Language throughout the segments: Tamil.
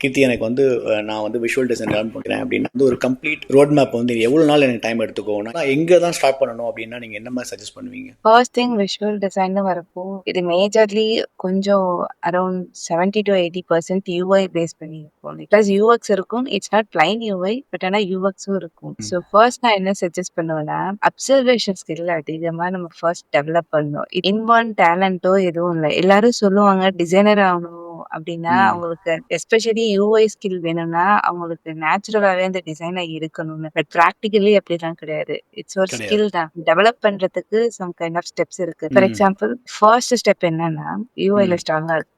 கீர்த்தி எனக்கு வந்து நான் வந்து விஷுவல் டிசைன் லேர்ன் பண்ணுறேன் அப்படின்னா வந்து ஒரு கம்ப்ளீட் ரோட் மேப் வந்து எவ்வளோ நாள் எனக்கு டைம் எடுத்துக்கும், நான் எங்கே தான் ஸ்டார்ட் பண்ணணும் அப்படின்னா நீங்கள் என்ன மாதிரி சஜஸ்ட் பண்ணுவீங்க? ஃபர்ஸ்ட் திங் விஷுவல் டிசைன்னு வரப்போ, இது மேஜர்லி கொஞ்சம் அரவுண்ட் 70 to 80% யூஐ பேஸ் பண்ணி இருக்கும். பிளஸ் யூஎக்ஸ் இருக்கும். It's not plain UI, but ஆனா யூஎக்ஸும் இருக்கும். ஸோ ஃபர்ஸ்ட் நான் என்ன சஜஸ்ட் பண்ணுவேன்னா, அப்சர்வேஷன் ஸ்கில் அதிகமா நம்ம ஃபர்ஸ்ட் டெவலப் பண்ணணும். இன்பார்ன் டேலண்டோ எதுவும் இல்லை. எல்லாரும் சொல்லுவாங்க டிசைனர் ஆகணும் அப்படின்னா அவங்களுக்கு எஸ்பெஷலி யூஐ ஸ்கில் வேணும்னா அவங்களுக்கு நேச்சுரலாவே அந்த டிசைனர் இருக்கணும்னு. பட் ப்ராக்டிகலி அப்படிலாம் கிடையாது. இட்ஸ் ஒரு கிடையாது. ஸ்கில் தான். டெவலப் பண்றதுக்கு சம் கைண்ட் ஆஃப் ஸ்டெப்ஸ் இருக்கு. ஃபார் எக்ஸாம்பிள் ஃபர்ஸ்ட் ஸ்டெப் என்னன்னா, யூஐல ஸ்ட்ராங்கா இருக்கிறதுக்கு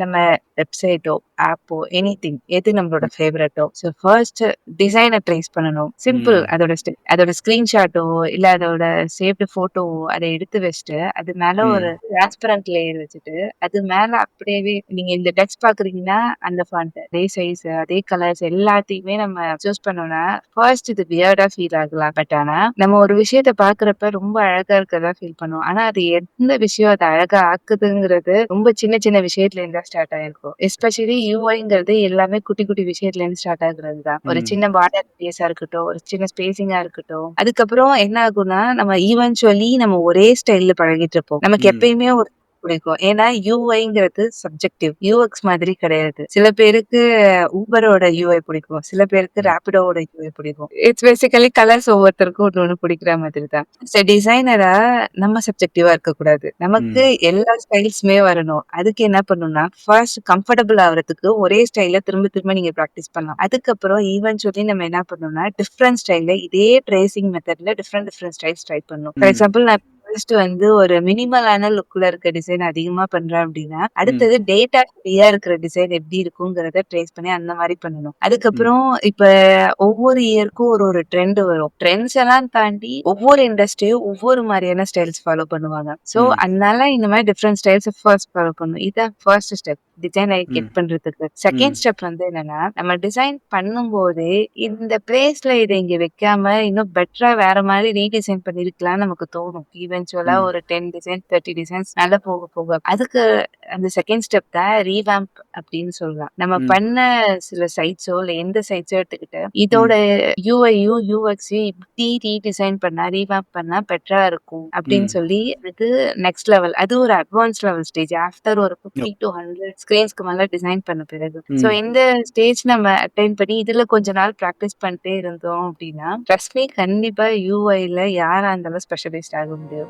நம்ம வெப்சைட்டோ, ஆப்போ, எனிதிங் எது நம்மளோட ஃபேவரட்டோ, ஸோ ஃபர்ஸ்ட் டிசைனை ட்ரேஸ் பண்ணணும். சிம்பிள். அதோட அதோட ஸ்கிரீன்ஷாட்டோ இல்ல அதோட சேவ்டு போட்டோவோ அதை எடுத்து வச்சுட்டு அது மேல ஒரு டிரான்ஸ்பரண்ட் லேயர் வச்சுட்டு அது மேல அப்படியே நீங்க இந்த டெக்ஸ்ட் பாக்குறீங்கன்னா அந்த ஃபாண்ட் அதே சைஸ் அதே கலர்ஸ் எல்லாத்தையுமே நம்ம சூஸ் பண்ணோம்னா ஃபர்ஸ்ட் இது வியர்டா ஃபீல் ஆகலாம். பட் ஆனா நம்ம ஒரு விஷயத்த பாக்குறப்ப ரொம்ப அழகா இருக்கிறதா ஃபீல் பண்ணுவோம். ஆனா அது எந்த விஷயம் அதை அழகா ஆக்குதுங்கிறது ரொம்ப சின்ன சின்ன விஷயத்துல இருந்தா ஸ்டார்ட் ஆயிருக்கும். எஸ்பெஷலி யூஐங்கிறது எல்லாமே குட்டி குட்டி விஷயத்துல இருந்து ஸ்டார்ட் ஆகுறது தான். ஒரு சின்ன பார்டர் ஸ்பேஸா இருக்கட்டும், ஒரு சின்ன ஸ்பேசிங்கா இருக்கட்டும். அதுக்கப்புறம் என்ன ஆகும்னா நம்ம ஈவென்ச்சுவலி நம்ம ஒரே ஸ்டைல்ல பழகிட்டு இருப்போம். நமக்கு எப்பயுமே ஒரு பிடிக்கும். ஏன்னா யூஐங்கிறது சப்ஜெக்டிவ். யூஎக்ஸ் மாதிரி கிடையாது. சில பேருக்கு ஊபரோட யூஐ பிடிக்கும். சில பேருக்கு ரேபிடோவோட யூஐ பிடிக்கும். இட்ஸ் பேசிக்கலி கலர்ஸ் ஒவ்வொருத்தருக்கும் ஒண்ணு ஒண்ணு பிடிக்கிற மாதிரி தான். டிசைனரா நம்ம சப்ஜெக்டிவா இருக்கக்கூடாது. நமக்கு எல்லா ஸ்டைல்ஸுமே வரணும். அதுக்கு என்ன பண்ணணும்னா ஃபர்ஸ்ட் கம்ஃபர்டபுள் ஆகுறதுக்கு ஒரே ஸ்டைல திரும்ப திரும்ப நீங்க பிராக்டிஸ் பண்ணலாம். அதுக்கப்புறம் ஈவென்ச்சுவலி நம்ம என்ன பண்ணணும்னா டிஃப்ரெண்ட் ஸ்டைல்ல இதே ட்ரேசிங் மெத்தட்ல டிஃப்ரெண்ட் டிஃப்ரெண்ட் ஸ்டைல்ஸ் ட்ரை பண்ணணும். ஃபார் எக்ஸாம்பிள் நான் ஃபர்ஸ்ட் வந்து ஒரு மினிமலான லுக்ல இருக்க டிசைன் அதிகமா பண்றேன் அப்படின்னா, அடுத்தது டேட்டா ஃப்ரீயா இருக்கிற டிசைன் எப்படி இருக்குங்கிறத ட்ரேஸ் பண்ணி அந்த மாதிரி பண்ணணும். அதுக்கப்புறம் இப்ப ஒவ்வொரு இயருக்கும் ஒரு ஒரு ட்ரெண்ட் வரும். ட்ரெண்ட்ஸ் எல்லாம் தாண்டி ஒவ்வொரு இண்டஸ்ட்ரியும் ஒவ்வொரு மாதிரியான ஸ்டைல்ஸ் ஃபாலோ பண்ணுவாங்க. சோ அதனால இந்த மாதிரி டிஃப்ரெண்ட் ஸ்டைல்ஸ் ஃபர்ஸ்ட் ஃபாலோ பண்ணணும். இதான் ஃபர்ஸ்ட் ஸ்டெப் டிசைனை கெட் பண்றதுக்கு. செகண்ட் ஸ்டெப் வந்து என்னன்னா நம்ம டிசைன் பண்ணும்போது இந்த பிளேஸ்ல இதை இங்க வைக்காம இன்னும் பெட்டரா வேற மாதிரி ரீடிசைன் பண்ணிருக்கலாம் நமக்கு தோணும். ஈவென்ச்சுவலா ஒரு 10 டிசைன் 30 டிசைன்ஸ் நல்லா போக போக அதுக்கு அந்த செகண்ட் ஸ்டெப் தான் ரீவேம்ப் அப்படின்னு சொல்லலாம். நம்ம பண்ண சில சைட்ஸோ இல்ல எந்த சைட்ஸோ எடுத்துக்கிட்டு இதோட யூஐயும் யூஎக்ஸையும் இப்படி ரீடிசைன் பண்ணா ரீவேம்ப் பண்ணா பெட்டரா இருக்கும் அப்படின்னு சொல்லி இது நெக்ஸ்ட் லெவல். அது ஒரு அட்வான்ஸ் லெவல் ஸ்டேஜ். ஆஃப்டர் ஒரு 50 to 100 ஸ்கிரீன்ஸ்க்கு மேல டிசைன் பண்ண பிறகு. சோ இந்த ஸ்டேஜ் நம்ம அட்டைன் பண்ணி இதுல கொஞ்ச நாள் பிராக்டிஸ் பண்ணிட்டே இருந்தோம் அப்படின்னா ட்ரஸ்ட் மீ கண்டிப்பா யூஐல யாரா இருந்தாலும் ஸ்பெஷலிஸ்ட் ஆக முடியும்.